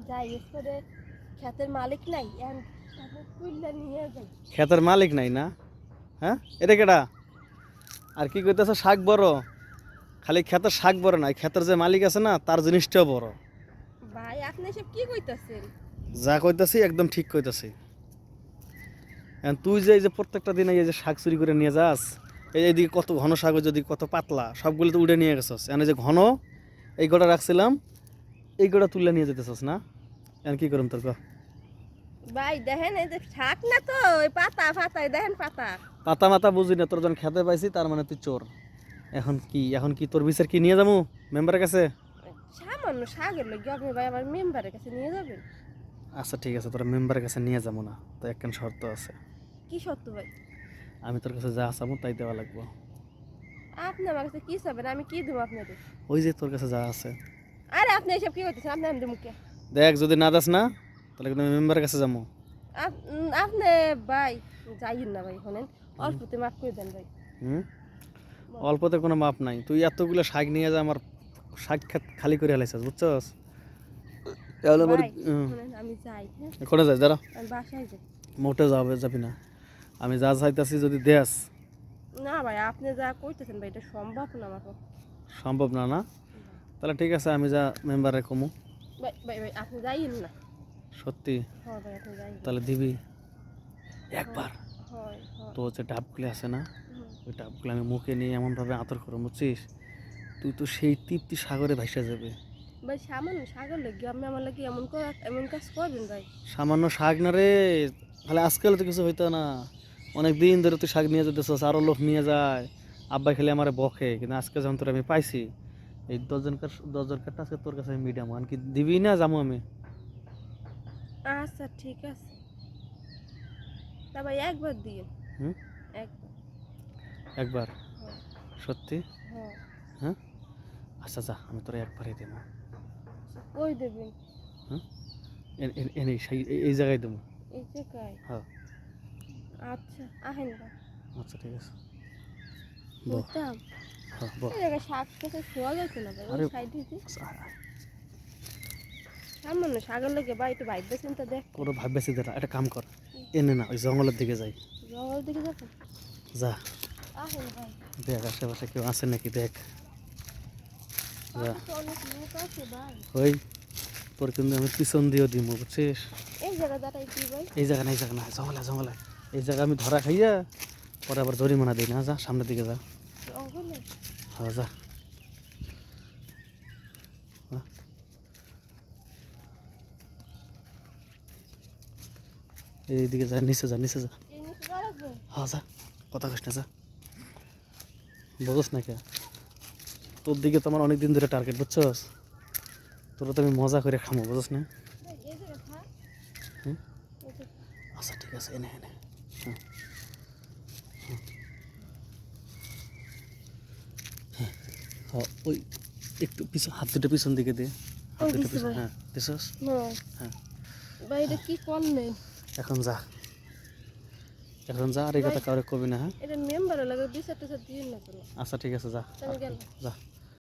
যাই এসে ক্ষেতের মালিক নাই এখন তুইলা নিয়ে যাই। ক্ষেতের মালিক নাই না? হ্যাঁ, এটা কেডা? আর কি কইতেছ শাক বড়? খালি ক্ষেতের শাক বড় না, ক্ষেতের যে মালিক আছে না তার জিনিসটাও বড়। ভাই আপনি এসব কি কইতাছেন? যা কইতাছি একদম ঠিক কইতাছি। এখন তুই যে এই যে প্রত্যেকটা দিন এই যে শাক চুরি করে নিয়ে যাস, এইদিকে কত ঘন শাক, যদি কত পাতলা, সবগুলো তো উড়ে নিয়ে গেছস। এখন এই যে ঘন এই গোটা রাখছিলাম, এই গোটা তুলে নিয়ে যেতেছস না? এখন কি করুম তোর ক? ভাই দেখেন এই যে শাক না তো ওই পাতা পাতায় দেখেন পাতা। পাতা মাতা বুঝি না, তোর যখন খেতে পাইছি তার মানে তুই চোর। এখন কি তোর বিচার কি নিয়ে যাবো মেম্বারের কাছে? সামান্য শাকের লোক আপনি ভাই আমার মেম্বারের কাছে নিয়ে যাবেন? আচ্ছা ঠিক আছে, তোর মেম্বারের কাছে নিয়ে যাবো না, তো একখান শর্ত আছে। কি সত্য ভাই? আমি তোর কাছে যা চাবো তাই দেওয়া লাগবো। আপনি আমার কাছে কি চাবেন আমি কি দেবো আপনাদের? ওই যে তোর কাছে যা আছে। আরে আপনি এসব কি করতেছেন? আপনি আমাদের মুখে দেখ, যদি না দাস না তাহলে কিন্তু আমি মেম্বারের কাছে যাবো। আপনি ভাই যাইয়েন না ভাই শোনেন, অল্পতে মাফ করে দেন ভাই। হুম, অল্পতে কোনো মাপ নাই। তুই এতগুলো শাক নিয়ে যা, আমার শাক ক্ষেত খালি করে হেলাইছিস, বুঝছস? তাহলে ভাই শোনেন আমি যাই, হ্যাঁ কোনে যাস দাঁড়া। আমি বাসায় যাই। মোটে যাবি না। আমি যা চাইতাছি যদি দেস। না ভাই আপনি যা কইতেছেন ভাই এটা সম্ভব না আমার পক্ষে। সম্ভব না না? তাহলে ঠিক আছে, আমি যা মেম্বারে কমু। ভাই ভাই ভাই আপনি যাইয়েন না। সত্যি? হ্যাঁ ভাই আপনি যাইয়েন। তাহলে দিবি একবার? হয় হয়। তো যে ডাবগুলি আছে না, হুম। ওই ডাবগুলো আমি মুখে নিয়ে এমনভাবে আদর করো, বুঝছিস? তুই তো সেই তৃপ্তি সাগরে ভাসা যাবে। ভাই সামান্য শাকের লোক আপনি আমার লাগি এমন কাজ করবেন ভাই? সামান্য শাক না রে, তাহলে আজকাল তো কিছু হইতো না। অনেক দিন ধরে তুই শাক নিয়ে যেতেছস, আরও লোক নিয়ে যায়। আব্বাই খালি আমার বকে, কিন্তু আজকে যখন তোর আমি পাইছি, এই 10 জনকার আজকে তোর কাছে আমি মিডিয়াম আনকি দিবি না যাবো আমি। আচ্ছা ঠিক আছে, তা ভাই একবার দিন। হুম, একবার। একবার? হ্যাঁ সত্যি? হ্যাঁ। হ্যাঁ, আচ্ছা যা, আমি তোর একবারই দেবো। কই দেবেন? হ্যাঁ, এনে এই জায়গায় দেবো। এই জায়গায়? হ্যাঁ। আচ্ছা আহেন ভাই। আচ্ছা ঠিক আছে। বুঝতাম হ্যাঁ বল। এই জায়গায় শাক কাছে শোয়া যাচ্ছে না ভাই, ওই আরে সাইডে যে আচ্ছা, সামান্য শাকের লোকে ভাই একটু ভাইবে চিন্তা দেখ। কোনো ভাববেছি দাঁড়া, একটা কাম কর, এনে না ওই জঙ্গলের দিকে যাই। জঙ্গল দিকে যাবেন? যা, আহেন ভাই। দেখ আশেপাশে কেউ আছে নাকি দেখ। যা, পাশে তো অনেক লোক আছে ভাই। ওই তোর কিন্তু আমি পিছন দিয়েও দিব, বুঝছিস? এই জায়গা দাঁড়াই কি ভাই? এই জায়গা না, এই জায়গা না, জঙ্গলে এই জায়গা আমি ধরা খাইয়া পরে আবার জরিমানা দিই না। যা সামনের দিকে যা। জঙ্গলে? হ্যাঁ যা। হ্যাঁ, এইদিকে যা, নিচে যা, নিচে যা। এই নিচে দাঁড়াবো? হ্যাঁ যা, কথা কস না, যা। বুঝস না কে? তোর দিকে তো আমার অনেকদিন ধরে টার্গেট, বুঝছস? তোরা তো আমি মজা করে খামো, বুঝছ না? ভাই এই জায়গা থাক। হুম, এই জায়গা। আচ্ছা ঠিক আছে, এনে এনে। হ্যাঁ, হ্যাঁ, ওই একটু পিছন, হাত দুটো পিছন দিকে দে। হাত ওই দুটো দিছে পিছন, ভাই। হ্যাঁ দিছস? না হ্যাঁ। ভাই এটা কি করলেন? এখন যা, এখন যা, আর এই কথা কাউরে কবি না, হ্যাঁ? এটা মেম্বার লাগে বিচার টিচার দিন না কোনো। আচ্ছা ঠিক আছে, যা। আমি গেলাম। যা।